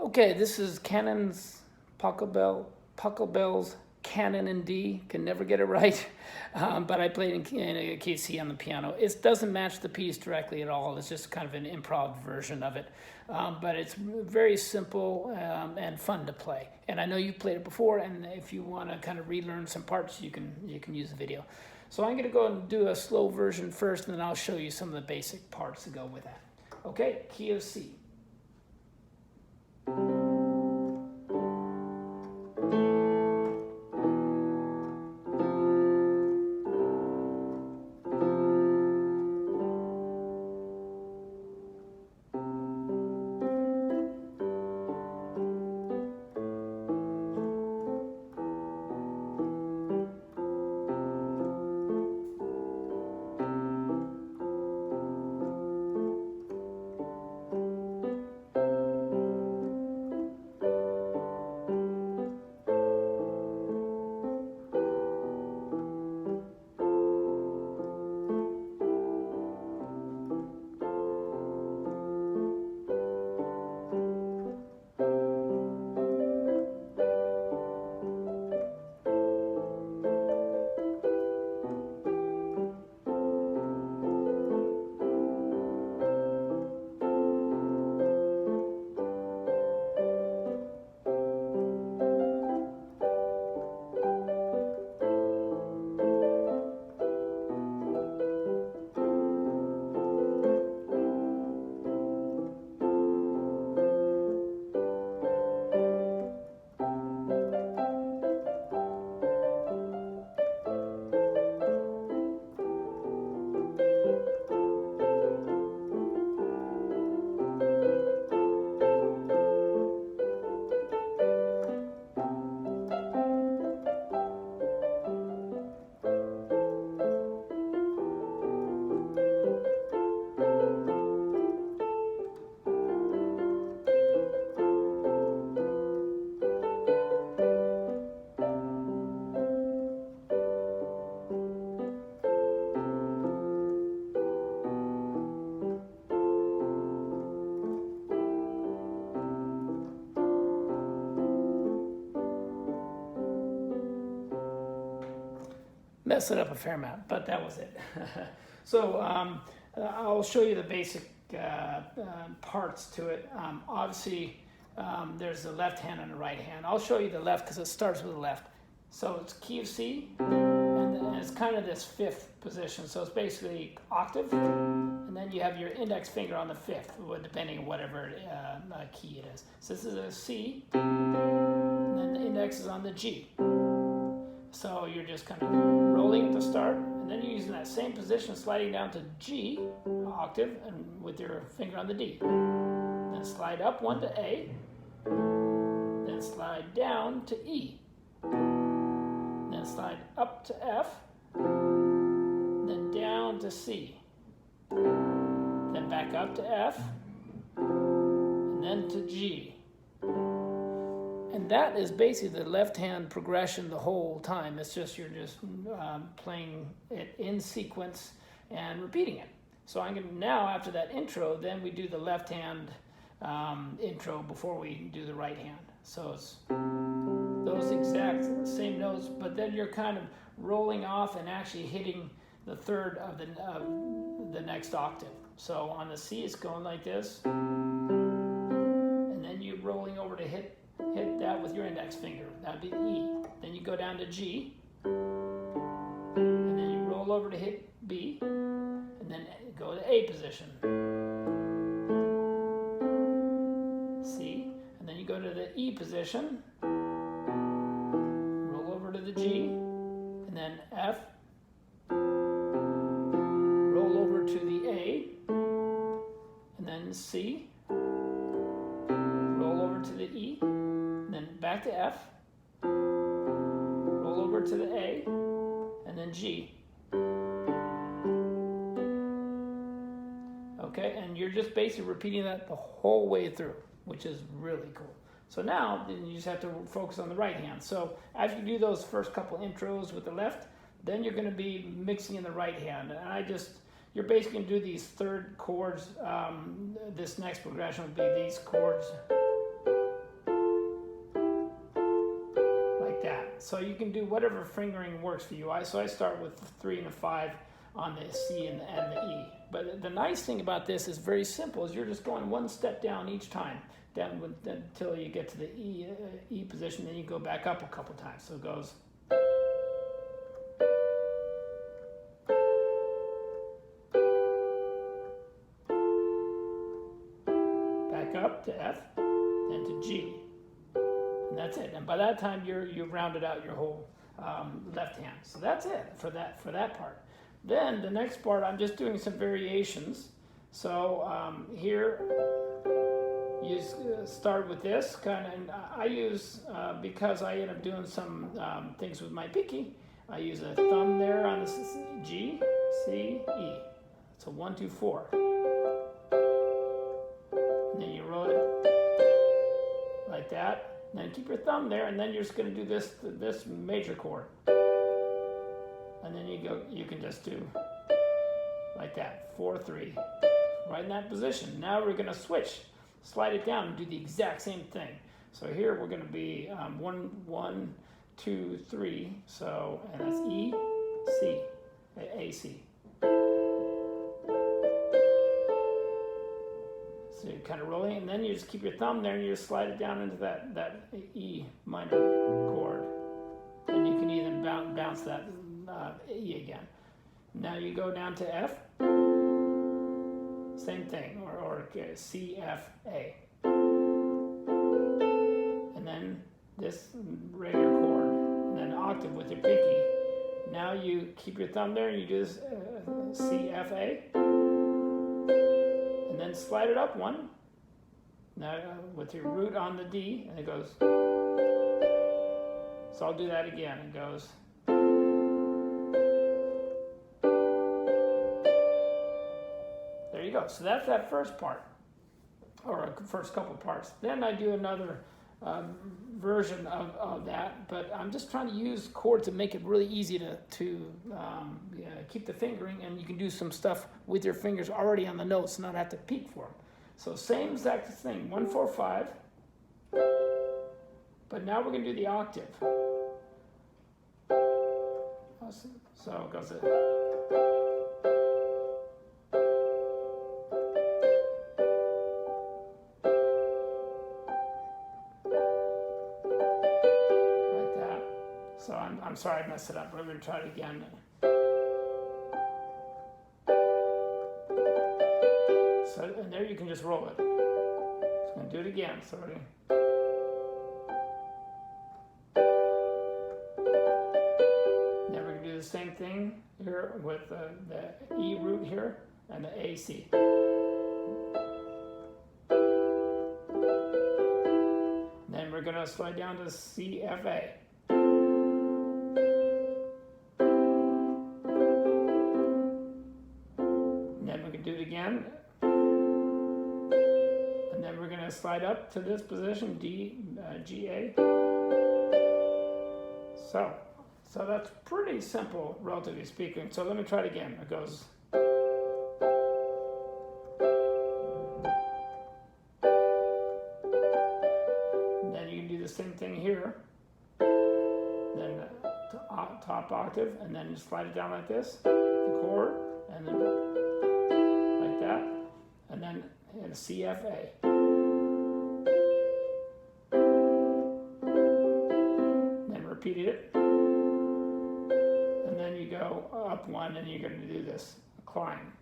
Okay, this is Canon's Pachelbel's Canon in D. Can never get it right, but I played in a key of C on the piano. It doesn't match the piece directly at all. It's just kind of an improv version of it, but it's very simple and fun to play. And I know you played it before, and if you want to kind of relearn some parts, you can use the video. So I'm going to go and do a slow version first, and then I'll show you some of the basic parts that go with that. Okay, key of C. Messed it up a fair amount, but that was it. So I'll show you the basic parts to it. Obviously, there's the left hand and the right hand. I'll show you the left because it starts with the left. So it's key of C, and it's kind of this fifth position. So it's basically octave, and then you have your index finger on the fifth, depending on whatever key it is. So this is a C, and then the index is on the G. So you're just kind of rolling at the start, and then you're using that same position, sliding down to G, octave, and with your finger on the D. Then slide up one to A, then slide down to E, then slide up to F, then down to C, then back up to F, and then to G. And that is basically the left-hand progression the whole time. It's just you're just playing it in sequence and repeating it. So I'm going to now, after that intro, then we do the left-hand intro before we do the right hand. So it's those exact same notes, but then you're kind of rolling off and actually hitting the third of the next octave. So on the C, it's going like this, and then you're rolling over to hit that with your index finger. That'd be E. Then you go down to G, and then you roll over to hit B, and then go to A position. C, and then you go to the E position, roll over to the G, and then F, roll over to the A, and then C, roll over to the E, then back to F, roll over to the A, and then G. Okay, and you're just basically repeating that the whole way through, which is really cool. So now, then you just have to focus on the right hand. So after you do those first couple intros with the left, then you're going to be mixing in the right hand. And you're basically going to do these third chords. This next progression would be these chords So you can do whatever fingering works for you. So I start with the 3 and the 5 on the C and the E. But the nice thing about this is very simple, is you're just going one step down each time, down until you get to the E position, then you go back up a couple times. So it goes. Back up to F, then to G. And that's it. And by that time, you've rounded out your whole left hand. So that's it for that part. Then the next part, I'm just doing some variations. So here, you start with this kind of, and I use, because I end up doing some things with my pinky, I use a thumb there on the G, C, E. So 1, 2, 4. And then you roll it like that. And then keep your thumb there, and then you're just going to do this major chord. And then you can just do like that, 4, 3, right in that position. Now we're going to switch, slide it down, and do the exact same thing. So here we're going to be 1, 1, 2, 3. So, and that's E, C, A, C. So you're kind of rolling, and then you just keep your thumb there, and you just slide it down into that E minor chord. And you can even bounce that E again. Now you go down to F, same thing, or C, F, A. And then this regular chord, and then octave with your pinky. Now you keep your thumb there and you do this C, F, A. And then slide it up one. Now with your root on the D, and it goes. So I'll do that again. It goes. There you go. So that's that first part, or first couple parts. Then I do another version of that, but I'm just trying to use chords to make it really easy to keep the fingering, and you can do some stuff with your fingers already on the notes, not have to peek for them. So same exact thing, 1, 4, 5. But now we're going to do the octave. So it goes like that. So I'm sorry I messed it up. We're going to try it again. So, and there you can just roll it. Just going to do it again. So ready? Then we're going to do the same thing here with the E root here and the A, C. Then we're going to slide down to C, F, A. And then we can do it again. And then we're going to slide up to this position, D, G, A. So that's pretty simple, relatively speaking. So let me try it again. It goes. And then you can do the same thing here. Then top octave, and then slide it down like this, the chord, and then like that, and then a C, F, A. Then repeat it. And then you go up one, and you're going to do this climb.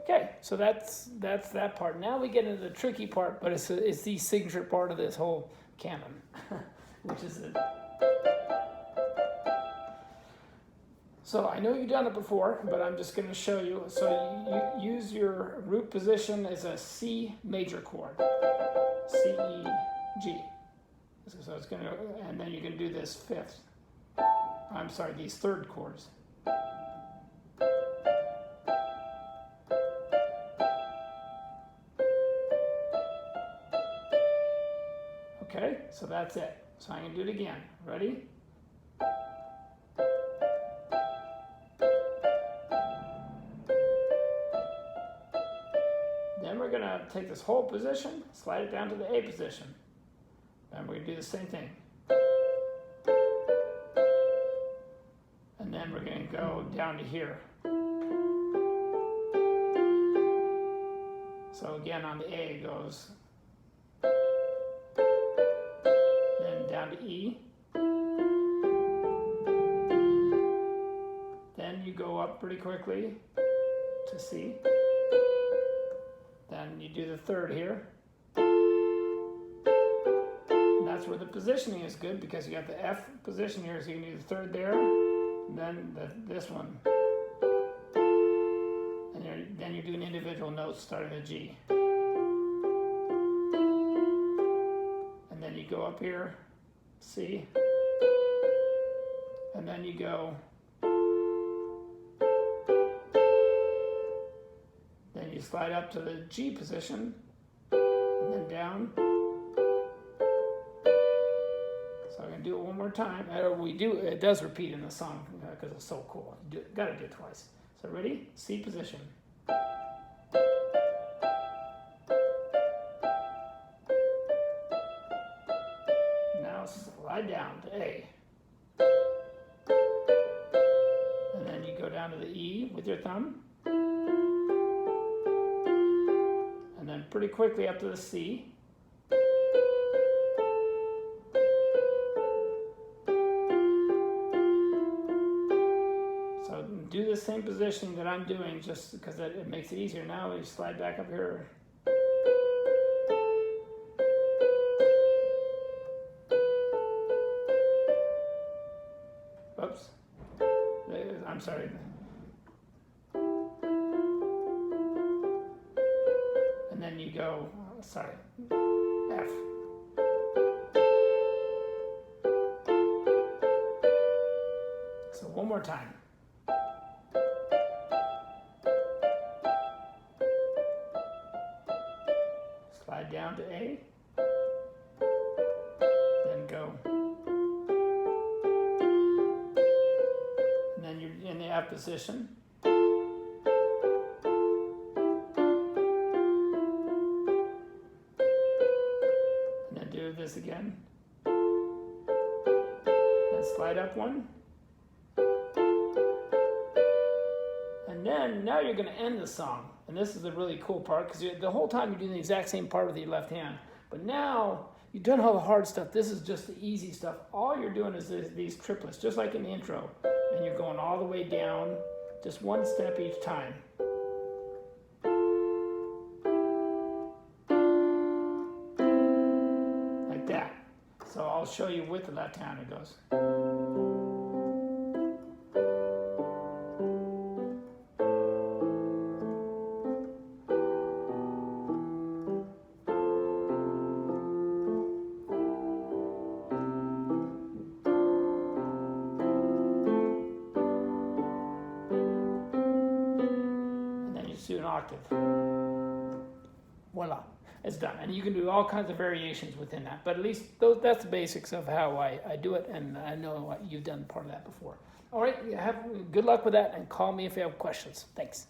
Okay, so that's that part. Now we get into the tricky part, but it's the signature part of this whole canon, which is it. So I know you've done it before, but I'm just going to show you. So you use your root position as a C major chord, C, E, G. So it's going to, and then you can do this fifth. I'm sorry, these third chords. Okay, so that's it. So I'm going to do it again. Ready? Then we're going to take this whole position, slide it down to the A position. And we're going to do the same thing. then we're going to go down to here. So again, on the A it goes, then down to E, then you go up pretty quickly to C, then you do the third here, and that's where the positioning is good because you got the F position here, so you can do the third there, and then this one. Then you're doing individual notes starting with G. And then you go up here, C. And then you go. Then you slide up to the G position. And then down. So I'm going to do it one more time. It does repeat in the song because it's so cool. Got to do it twice. So ready? C position. Now slide down to A. And then you go down to the E with your thumb. And then pretty quickly up to the C. So do the same position that I'm doing just because it makes it easier. Now you slide back up here. Oops. I'm sorry. And then you go, sorry, F. So one more time. Slide down to A, then go. And then you're in the F position. And then do this again. Then slide up one. And then now you're going to end the song. And this is the really cool part because the whole time you're doing the exact same part with your left hand. But now you've done all the hard stuff. This is just the easy stuff. All you're doing is these triplets, just like in the intro. And you're going all the way down, just one step each time. Like that. So I'll show you with the left hand it goes. To an octave. Voila, it's done. And you can do all kinds of variations within that, but at least that's the basics of how I do it, and I know you've done part of that before. All right, have good luck with that, and call me if you have questions. Thanks.